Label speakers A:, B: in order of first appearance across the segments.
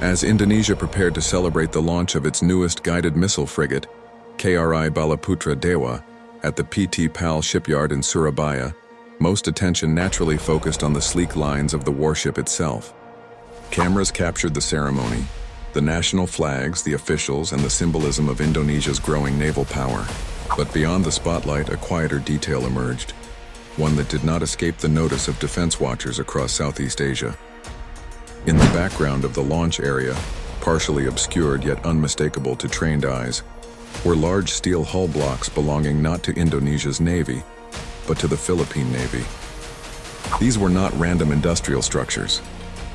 A: As Indonesia prepared to celebrate the launch of its newest guided missile frigate, KRI Balaputradewa, at the PT PAL Shipyard in Surabaya, most attention naturally focused on the sleek lines of the warship itself. Cameras captured the ceremony, the national flags, the officials, and the symbolism of Indonesia's growing naval power. But beyond the spotlight, a quieter detail emerged, one that did not escape the notice of defense watchers across Southeast Asia. In the background of the launch area, partially obscured yet unmistakable to trained eyes, were large steel hull blocks belonging not to Indonesia's Navy, but to the Philippine Navy. These were not random industrial structures.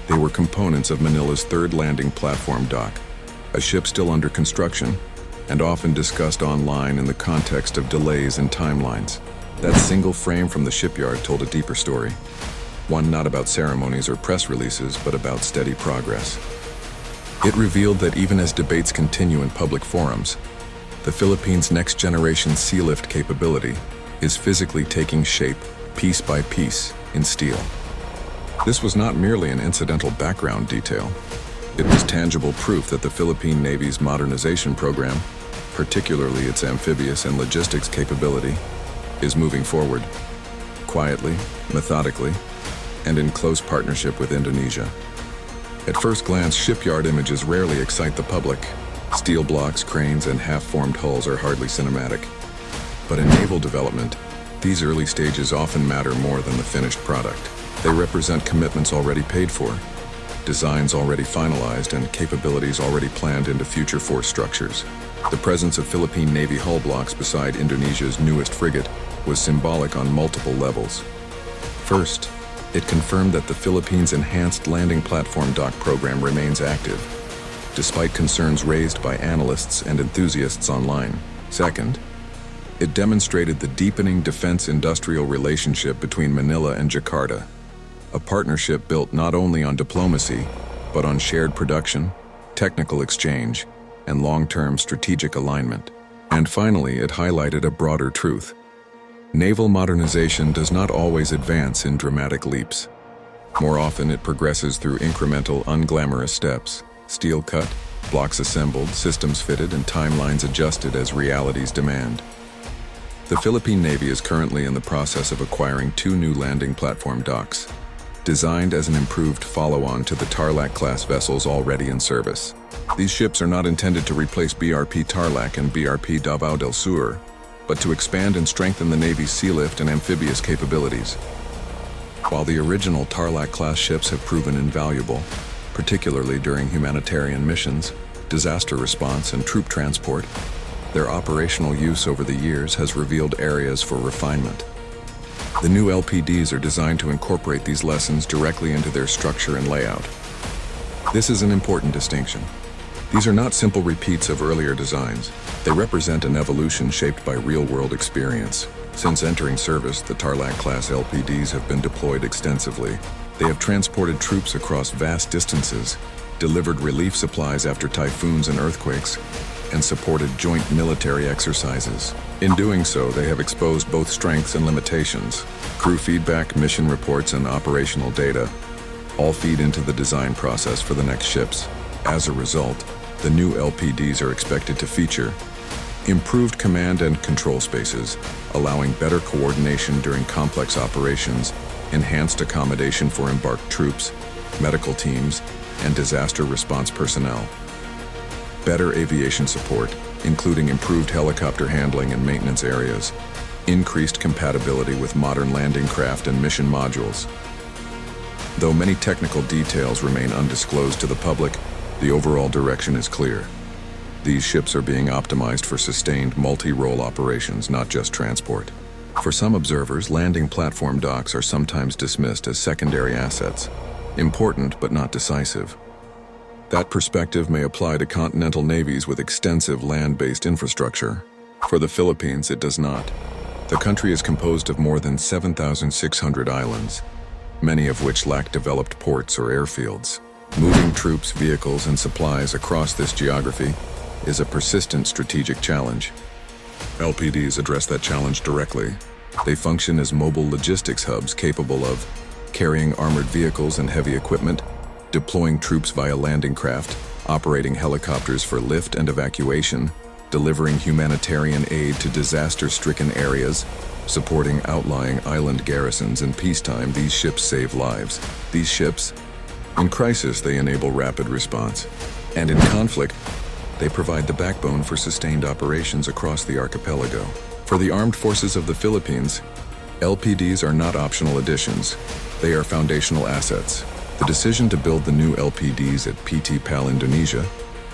A: They were components of Manila's third landing platform dock, a ship still under construction, and often discussed online in the context of delays and timelines. That single frame from the shipyard told a deeper story, one not about ceremonies or press releases, but about steady progress. It revealed that even as debates continue in public forums, the Philippines' next-generation sealift capability is physically taking shape, piece by piece, in steel. This was not merely an incidental background detail. It was tangible proof that the Philippine Navy's modernization program, particularly its amphibious and logistics capability, is moving forward, quietly, methodically, and in close partnership with Indonesia. At first glance, shipyard images rarely excite the public. Steel blocks, cranes, and half-formed hulls are hardly cinematic. But in naval development, these early stages often matter more than the finished product. They represent commitments already paid for, designs already finalized, and capabilities already planned into future force structures. The presence of Philippine Navy hull blocks beside Indonesia's newest frigate was symbolic on multiple levels. First, it confirmed that the Philippines' enhanced landing platform dock program remains active, despite concerns raised by analysts and enthusiasts online. Second, it demonstrated the deepening defense-industrial relationship between Manila and Jakarta, a partnership built not only on diplomacy, but on shared production, technical exchange, and long-term strategic alignment. And finally, it highlighted a broader truth. Naval modernization does not always advance in dramatic leaps. More often, it progresses through incremental, unglamorous steps: steel cut, blocks assembled, systems fitted, and timelines adjusted as realities demand. The Philippine Navy is currently in the process of acquiring 2 new landing platform docks, designed as an improved follow-on to the Tarlac-class vessels already in service. These ships are not intended to replace BRP Tarlac and BRP Davao del Sur, but to expand and strengthen the Navy's sealift and amphibious capabilities. While the original Tarlac-class ships have proven invaluable, particularly during humanitarian missions, disaster response, and troop transport, their operational use over the years has revealed areas for refinement. The new LPDs are designed to incorporate these lessons directly into their structure and layout. This is an important distinction. These are not simple repeats of earlier designs. They represent an evolution shaped by real-world experience. Since entering service, the Tarlac-class LPDs have been deployed extensively. They have transported troops across vast distances, delivered relief supplies after typhoons and earthquakes, and supported joint military exercises. In doing so, they have exposed both strengths and limitations. Crew feedback, mission reports, and operational data all feed into the design process for the next ships. As a result, the new LPDs are expected to feature improved command and control spaces, allowing better coordination during complex operations, enhanced accommodation for embarked troops, medical teams, and disaster response personnel, better aviation support, including improved helicopter handling and maintenance areas, increased compatibility with modern landing craft and mission modules. Though many technical details remain undisclosed to the public, the overall direction is clear. These ships are being optimized for sustained multi-role operations, not just transport. For some observers, landing platform docks are sometimes dismissed as secondary assets, important but not decisive. That perspective may apply to continental navies with extensive land-based infrastructure. For the Philippines, it does not. The country is composed of more than 7,600 islands, many of which lack developed ports or airfields. Moving troops, vehicles, and supplies across this geography is a persistent strategic challenge. LPDs address that challenge directly. They function as mobile logistics hubs capable of carrying armored vehicles and heavy equipment, deploying troops via landing craft, operating helicopters for lift and evacuation, delivering humanitarian aid to disaster-stricken areas, supporting outlying island garrisons. In peacetime, these ships save lives. These ships, in crisis, they enable rapid response. And in conflict, they provide the backbone for sustained operations across the archipelago. For the Armed Forces of the Philippines, LPDs are not optional additions. They are foundational assets. The decision to build the new LPDs at PT PAL Indonesia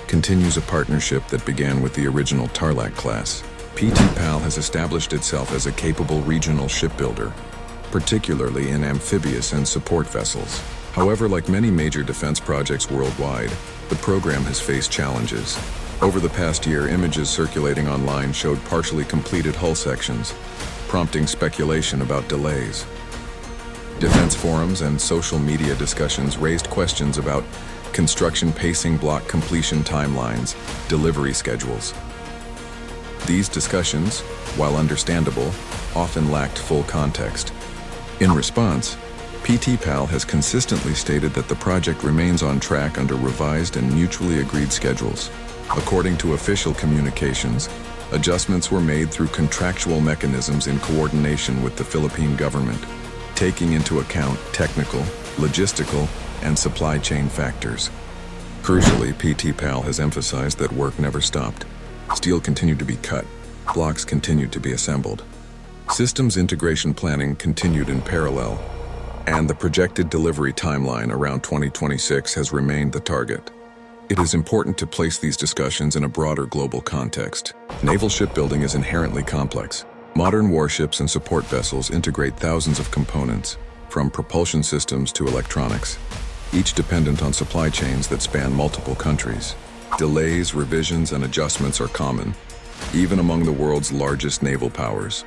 A: continues a partnership that began with the original Tarlac class. PT PAL has established itself as a capable regional shipbuilder, particularly in amphibious and support vessels. However, like many major defense projects worldwide, the program has faced challenges. Over the past year, images circulating online showed partially completed hull sections, prompting speculation about delays. Defense forums and social media discussions raised questions about construction pacing, block completion timelines, delivery schedules. These discussions, while understandable, often lacked full context. In response, PT PAL has consistently stated that the project remains on track under revised and mutually agreed schedules. According to official communications, adjustments were made through contractual mechanisms in coordination with the Philippine government, taking into account technical, logistical, and supply chain factors. Crucially, PT PAL has emphasized that work never stopped. Steel continued to be cut, blocks continued to be assembled. Systems integration planning continued in parallel, and the projected delivery timeline around 2026 has remained the target. It is important to place these discussions in a broader global context. Naval shipbuilding is inherently complex. Modern warships and support vessels integrate thousands of components, from propulsion systems to electronics, each dependent on supply chains that span multiple countries. Delays, revisions, and adjustments are common, even among the world's largest naval powers.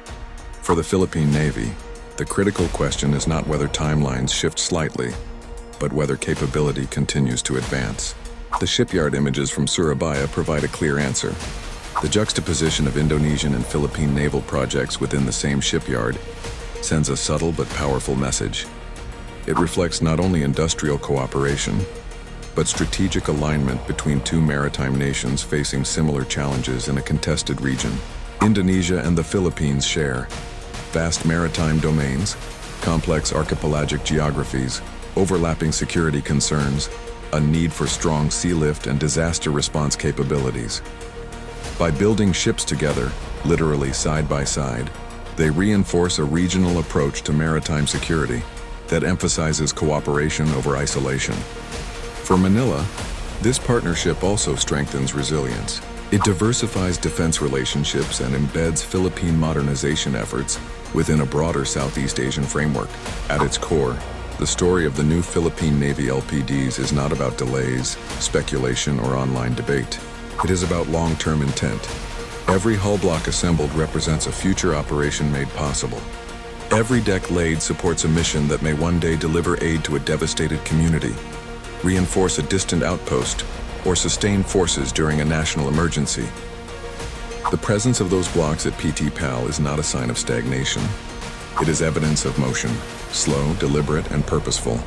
A: For the Philippine Navy, the critical question is not whether timelines shift slightly, but whether capability continues to advance. The shipyard images from Surabaya provide a clear answer. The juxtaposition of Indonesian and Philippine naval projects within the same shipyard sends a subtle but powerful message. It reflects not only industrial cooperation, but strategic alignment between two maritime nations facing similar challenges in a contested region. Indonesia and the Philippines share vast maritime domains, complex archipelagic geographies, overlapping security concerns, a need for strong sealift and disaster response capabilities. By building ships together, literally side by side, they reinforce a regional approach to maritime security that emphasizes cooperation over isolation. For Manila, this partnership also strengthens resilience. It diversifies defense relationships and embeds Philippine modernization efforts within a broader Southeast Asian framework. At its core, the story of the new Philippine Navy LPDs is not about delays, speculation, or online debate. It is about long-term intent. Every hull block assembled represents a future operation made possible. Every deck laid supports a mission that may one day deliver aid to a devastated community, reinforce a distant outpost, or sustain forces during a national emergency. The presence of those blocks at PT PAL is not a sign of stagnation. It is evidence of motion, slow, deliberate, and purposeful.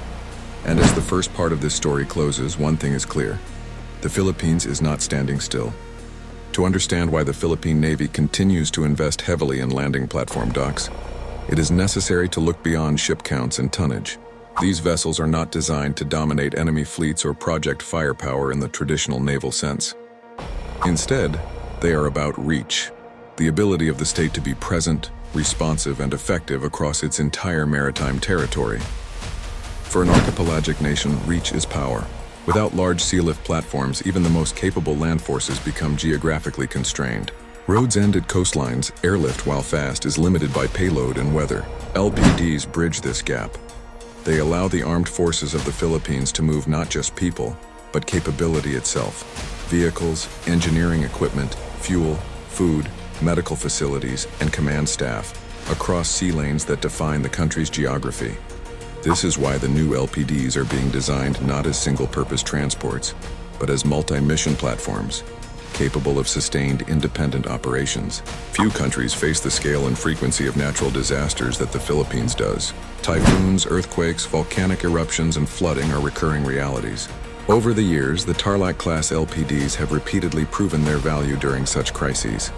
A: And as the first part of this story closes, one thing is clear. The Philippines is not standing still. To understand why the Philippine Navy continues to invest heavily in landing platform docks, it is necessary to look beyond ship counts and tonnage. These vessels are not designed to dominate enemy fleets or project firepower in the traditional naval sense. Instead, they are about reach, the ability of the state to be present, responsive, and effective across its entire maritime territory. For an archipelagic nation, reach is power. Without large sealift platforms, even the most capable land forces become geographically constrained. Roads end at coastlines. Airlift, while fast, is limited by payload and weather. LPDs bridge this gap. They allow the armed forces of the Philippines to move not just people, but capability itself. Vehicles, engineering equipment, fuel, food, medical facilities, and command staff across sea lanes that define the country's geography. This is why the new LPDs are being designed not as single-purpose transports, but as multi-mission platforms, capable of sustained, independent operations. Few countries face the scale and frequency of natural disasters that the Philippines does. Typhoons, earthquakes, volcanic eruptions, and flooding are recurring realities. Over the years, the Tarlac-class LPDs have repeatedly proven their value during such crises.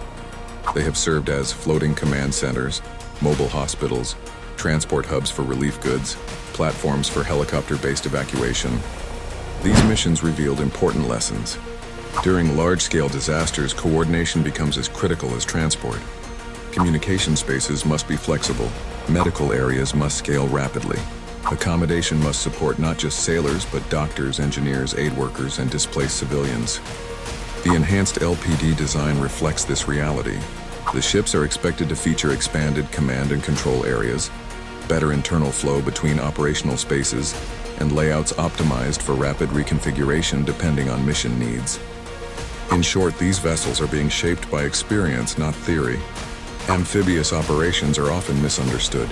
A: They have served as floating command centers, mobile hospitals, transport hubs for relief goods, platforms for helicopter-based evacuation. These missions revealed important lessons. During large-scale disasters, coordination becomes as critical as transport. Communication spaces must be flexible. Medical areas must scale rapidly. Accommodation must support not just sailors, but doctors, engineers, aid workers, and displaced civilians. The enhanced LPD design reflects this reality. The ships are expected to feature expanded command and control areas, better internal flow between operational spaces, and layouts optimized for rapid reconfiguration depending on mission needs. In short, these vessels are being shaped by experience, not theory. Amphibious operations are often misunderstood.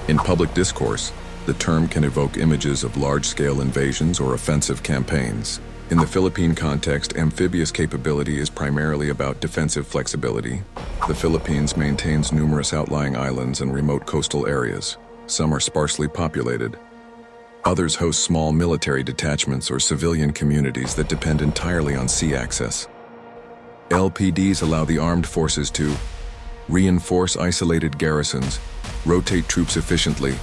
A: In public discourse, the term can evoke images of large-scale invasions or offensive campaigns. In the Philippine context, amphibious capability is primarily about defensive flexibility. The Philippines maintains numerous outlying islands and remote coastal areas. Some are sparsely populated. Others host small military detachments or civilian communities that depend entirely on sea access. LPDs allow the armed forces to reinforce isolated garrisons, rotate troops efficiently,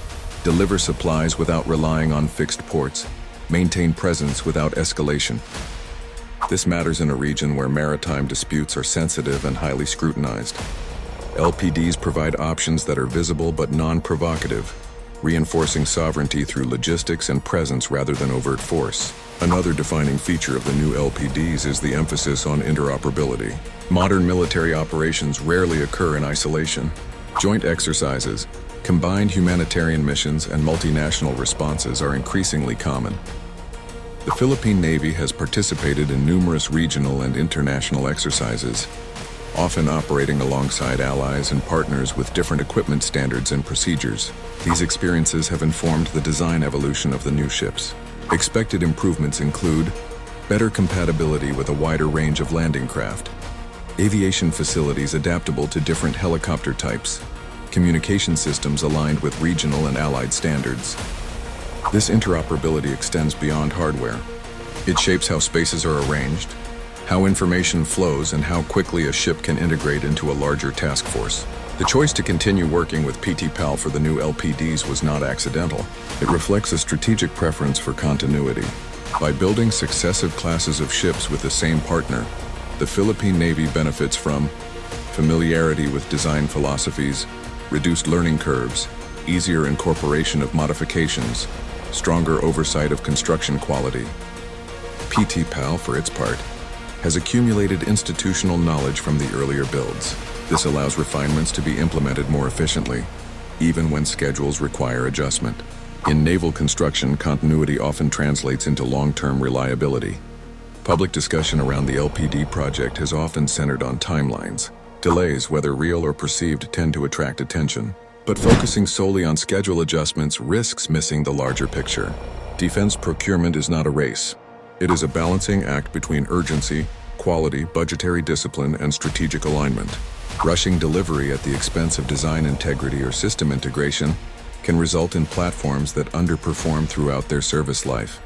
A: deliver supplies without relying on fixed ports, maintain presence without escalation. This matters in a region where maritime disputes are sensitive and highly scrutinized. LPDs provide options that are visible but non-provocative, reinforcing sovereignty through logistics and presence rather than overt force. Another defining feature of the new LPDs is the emphasis on interoperability. Modern military operations rarely occur in isolation. Joint exercises, combined humanitarian missions, and multinational responses are increasingly common. The Philippine Navy has participated in numerous regional and international exercises, often operating alongside allies and partners with different equipment standards and procedures. These experiences have informed the design evolution of the new ships. Expected improvements include better compatibility with a wider range of landing craft, aviation facilities adaptable to different helicopter types, communication systems aligned with regional and allied standards. This interoperability extends beyond hardware. It shapes how spaces are arranged, how information flows, and how quickly a ship can integrate into a larger task force. The choice to continue working with PT PAL for the new LPDs was not accidental. It reflects a strategic preference for continuity. By building successive classes of ships with the same partner, the Philippine Navy benefits from familiarity with design philosophies, reduced learning curves, easier incorporation of modifications, stronger oversight of construction quality. PT PAL, for its part, has accumulated institutional knowledge from the earlier builds. This allows refinements to be implemented more efficiently, even when schedules require adjustment. In naval construction, continuity often translates into long-term reliability. Public discussion around the LPD project has often centered on timelines. Delays, whether real or perceived, tend to attract attention. But focusing solely on schedule adjustments risks missing the larger picture. Defense procurement is not a race. It is a balancing act between urgency, quality, budgetary discipline, and strategic alignment. Rushing delivery at the expense of design integrity or system integration can result in platforms that underperform throughout their service life.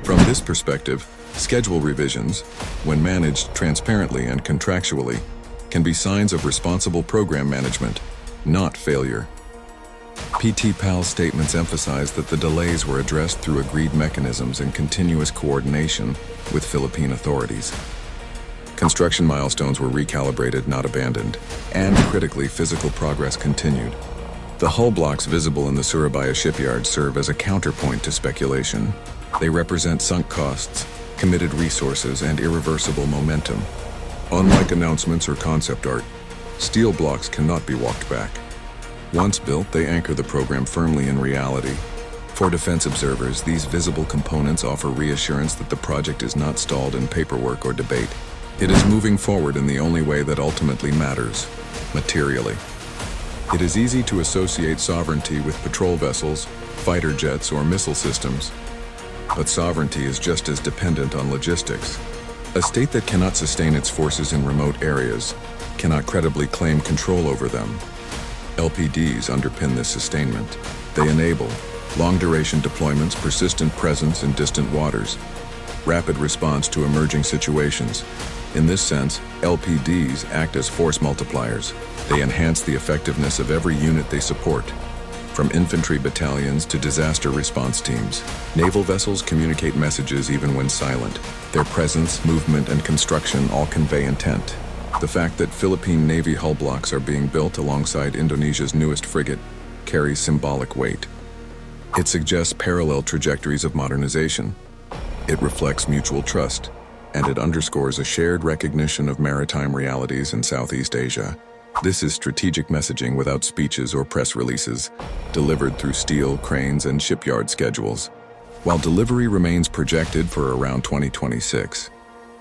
A: From this perspective, schedule revisions, when managed transparently and contractually, can be signs of responsible program management, not failure. PT PAL's statements emphasize that the delays were addressed through agreed mechanisms and continuous coordination with Philippine authorities. Construction milestones were recalibrated, not abandoned, and critically, physical progress continued. The hull blocks visible in the Surabaya shipyard serve as a counterpoint to speculation. They represent sunk costs, committed resources, and irreversible momentum. Unlike announcements or concept art, steel blocks cannot be walked back. Once built, they anchor the program firmly in reality. For defense observers, these visible components offer reassurance that the project is not stalled in paperwork or debate. It is moving forward in the only way that ultimately matters, materially. It is easy to associate sovereignty with patrol vessels, fighter jets, or missile systems. But sovereignty is just as dependent on logistics. A state that cannot sustain its forces in remote areas cannot credibly claim control over them. LPDs underpin this sustainment. They enable long-duration deployments, persistent presence in distant waters, rapid response to emerging situations. In this sense, LPDs act as force multipliers. They enhance the effectiveness of every unit they support, from infantry battalions to disaster response teams. Naval vessels communicate messages even when silent. Their presence, movement, and construction all convey intent. The fact that Philippine Navy hull blocks are being built alongside Indonesia's newest frigate carries symbolic weight. It suggests parallel trajectories of modernization. It reflects mutual trust, and it underscores a shared recognition of maritime realities in Southeast Asia. This is strategic messaging without speeches or press releases, delivered through steel, cranes, and shipyard schedules. While delivery remains projected for around 2026,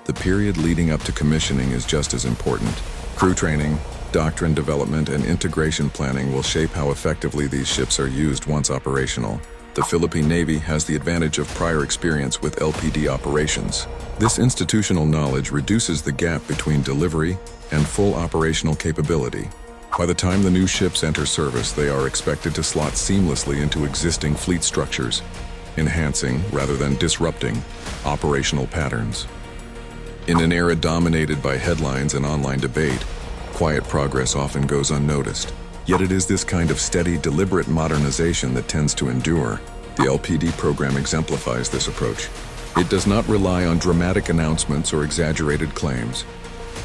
A: the period leading up to commissioning is just as important. Crew training, doctrine development, and integration planning will shape how effectively these ships are used once operational. The Philippine Navy has the advantage of prior experience with LPD operations. This institutional knowledge reduces the gap between delivery and full operational capability. By the time the new ships enter service, they are expected to slot seamlessly into existing fleet structures, enhancing rather than disrupting operational patterns. In an era dominated by headlines and online debate, quiet progress often goes unnoticed. Yet it is this kind of steady, deliberate modernization that tends to endure. The LPD program exemplifies this approach. It does not rely on dramatic announcements or exaggerated claims.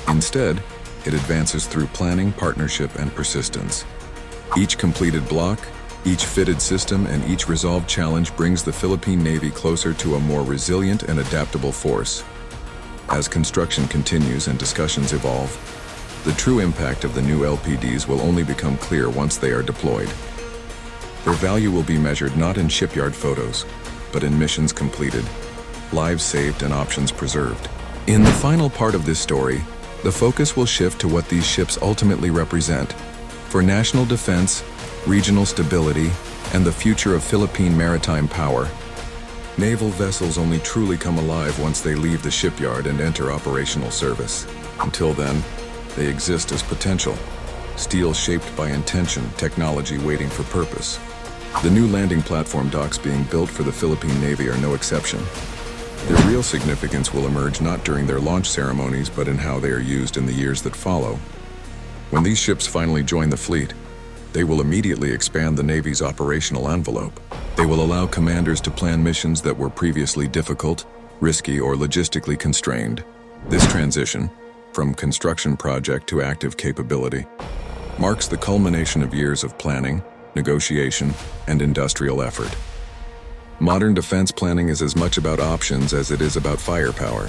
A: Instead, it advances through planning, partnership, and persistence. Each completed block, each fitted system, and each resolved challenge brings the Philippine Navy closer to a more resilient and adaptable force. As construction continues and discussions evolve, the true impact of the new LPDs will only become clear once they are deployed. Their value will be measured not in shipyard photos, but in missions completed, lives saved, and options preserved. In the final part of this story, the focus will shift to what these ships ultimately represent for national defense, regional stability, and the future of Philippine maritime power. Naval vessels only truly come alive once they leave the shipyard and enter operational service. Until then, they exist as potential, steel shaped by intention, technology waiting for purpose. The new landing platform docks being built for the Philippine Navy are no exception. Their real significance will emerge not during their launch ceremonies, but in how they are used in the years that follow. When these ships finally join the fleet, they will immediately expand the Navy's operational envelope. They will allow commanders to plan missions that were previously difficult, risky, or logistically constrained. This transition, from construction project to active capability, marks the culmination of years of planning, negotiation, and industrial effort. Modern defense planning is as much about options as it is about firepower.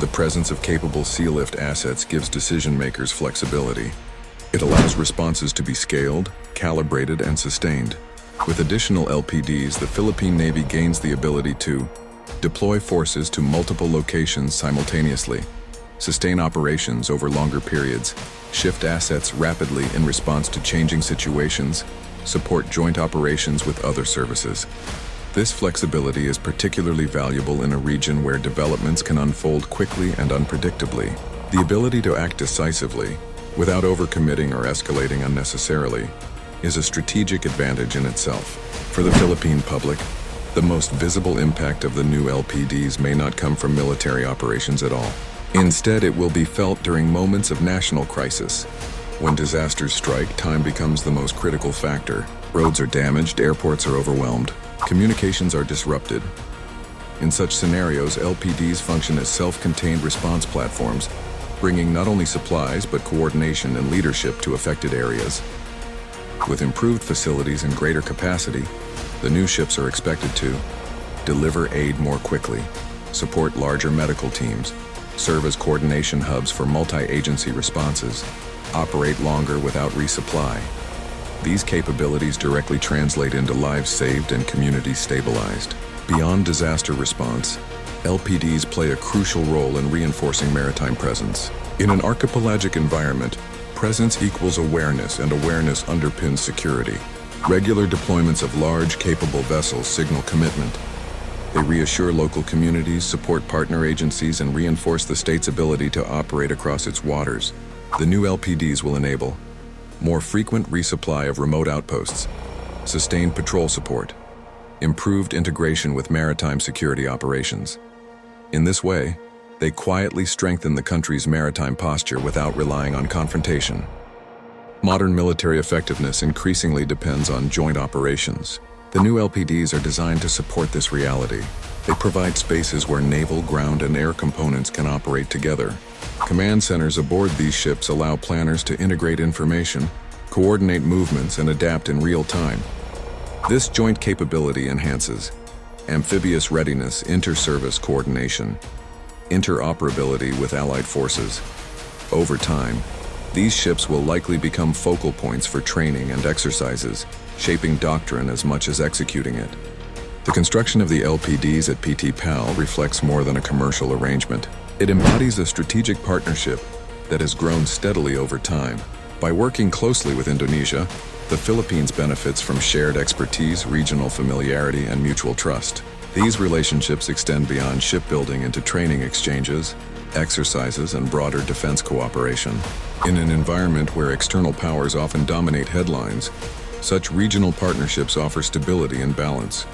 A: The presence of capable sealift assets gives decision-makers flexibility. It allows responses to be scaled, calibrated, and sustained. With additional LPDs, the Philippine Navy gains the ability to deploy forces to multiple locations simultaneously, sustain operations over longer periods, shift assets rapidly in response to changing situations, support joint operations with other services. This flexibility is particularly valuable in a region where developments can unfold quickly and unpredictably. The ability to act decisively, without overcommitting or escalating unnecessarily, is a strategic advantage in itself. For the Philippine public, the most visible impact of the new LPDs may not come from military operations at all. Instead, it will be felt during moments of national crisis. When disasters strike, time becomes the most critical factor. Roads are damaged, airports are overwhelmed, communications are disrupted. In such scenarios, LPDs function as self-contained response platforms, bringing not only supplies but coordination and leadership to affected areas. With improved facilities and greater capacity, the new ships are expected to deliver aid more quickly, support larger medical teams, serve as coordination hubs for multi-agency responses, operate longer without resupply. These capabilities directly translate into lives saved and communities stabilized. Beyond disaster response, LPDs play a crucial role in reinforcing maritime presence. In an archipelagic environment, presence equals awareness, and awareness underpins security. Regular deployments of large, capable vessels signal commitment. They reassure local communities, support partner agencies, and reinforce the state's ability to operate across its waters. The new LPDs will enable more frequent resupply of remote outposts, sustained patrol support, improved integration with maritime security operations. In this way, they quietly strengthen the country's maritime posture without relying on confrontation. Modern military effectiveness increasingly depends on joint operations. The new LPDs are designed to support this reality. They provide spaces where naval, ground, and air components can operate together. Command centers aboard these ships allow planners to integrate information, coordinate movements, and adapt in real time. This joint capability enhances amphibious readiness, inter-service coordination, interoperability with allied forces. Over time, these ships will likely become focal points for training and exercises, shaping doctrine as much as executing it. The construction of the LPDs at PT PAL reflects more than a commercial arrangement. It embodies a strategic partnership that has grown steadily over time. By working closely with Indonesia, the Philippines benefits from shared expertise, regional familiarity, and mutual trust. These relationships extend beyond shipbuilding into training exchanges, exercises, and broader defense cooperation. In an environment where external powers often dominate headlines, such regional partnerships offer stability and balance.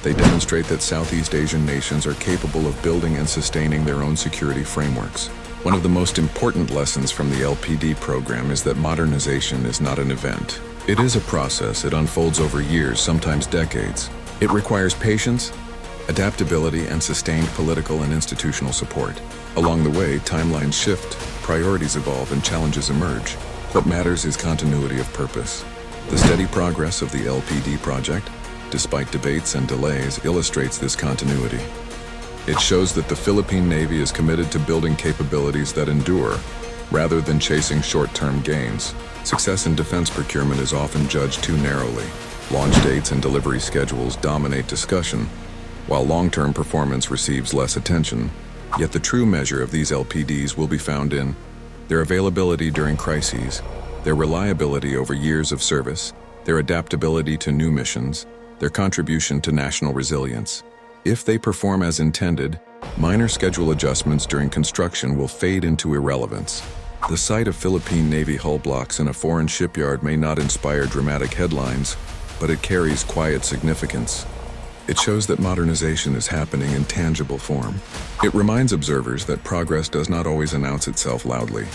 A: They demonstrate that Southeast Asian nations are capable of building and sustaining their own security frameworks. One of the most important lessons from the LPD program is that modernization is not an event. It is a process. It unfolds over years, sometimes decades. It requires patience, adaptability, and sustained political and institutional support. Along the way, timelines shift, priorities evolve, and challenges emerge. What matters is continuity of purpose. The steady progress of the LPD project, despite debates and delays, illustrates this continuity. It shows that the Philippine Navy is committed to building capabilities that endure, rather than chasing short-term gains. Success in defense procurement is often judged too narrowly. Launch dates and delivery schedules dominate discussion, while long-term performance receives less attention. Yet the true measure of these LPDs will be found in their availability during crises, their reliability over years of service, their adaptability to new missions, their contribution to national resilience. If they perform as intended, minor schedule adjustments during construction will fade into irrelevance. The sight of Philippine Navy hull blocks in a foreign shipyard may not inspire dramatic headlines, but it carries quiet significance. It shows that modernization is happening in tangible form. It reminds observers that progress does not always announce itself loudly.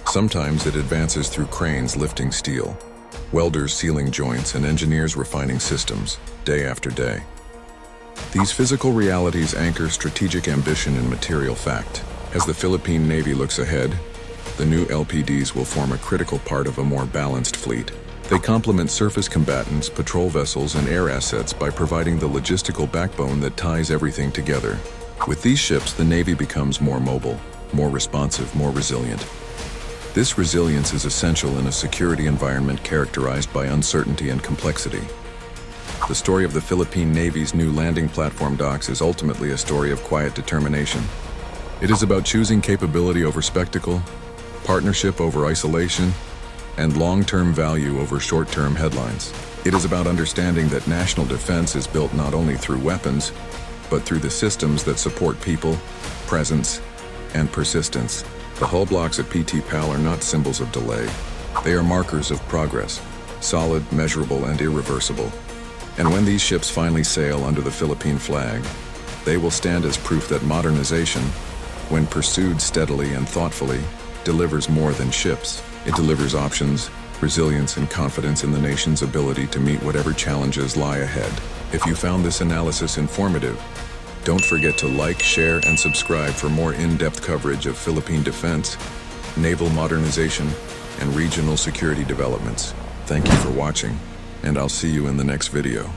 A: Sometimes it advances through cranes lifting steel, welders sealing joints, and engineers refining systems, day after day. These physical realities anchor strategic ambition and material fact. As the Philippine Navy looks ahead, the new LPDs will form a critical part of a more balanced fleet. They complement surface combatants, patrol vessels, and air assets by providing the logistical backbone that ties everything together. With these ships, the Navy becomes more mobile, more responsive, more resilient. This resilience is essential in a security environment characterized by uncertainty and complexity. The story of the Philippine Navy's new landing platform docks is ultimately a story of quiet determination. It is about choosing capability over spectacle, partnership over isolation, and long-term value over short-term headlines. It is about understanding that national defense is built not only through weapons, but through the systems that support people, presence, and persistence. The hull blocks at PT PAL are not symbols of delay. They are markers of progress, solid, measurable, and irreversible. And when these ships finally sail under the Philippine flag, they will stand as proof that modernization, when pursued steadily and thoughtfully, delivers more than ships. It delivers options, resilience, and confidence in the nation's ability to meet whatever challenges lie ahead. If you found this analysis informative, don't forget to like, share, and subscribe for more in-depth coverage of Philippine defense, naval modernization, and regional security developments. Thank you for watching, and I'll see you in the next video.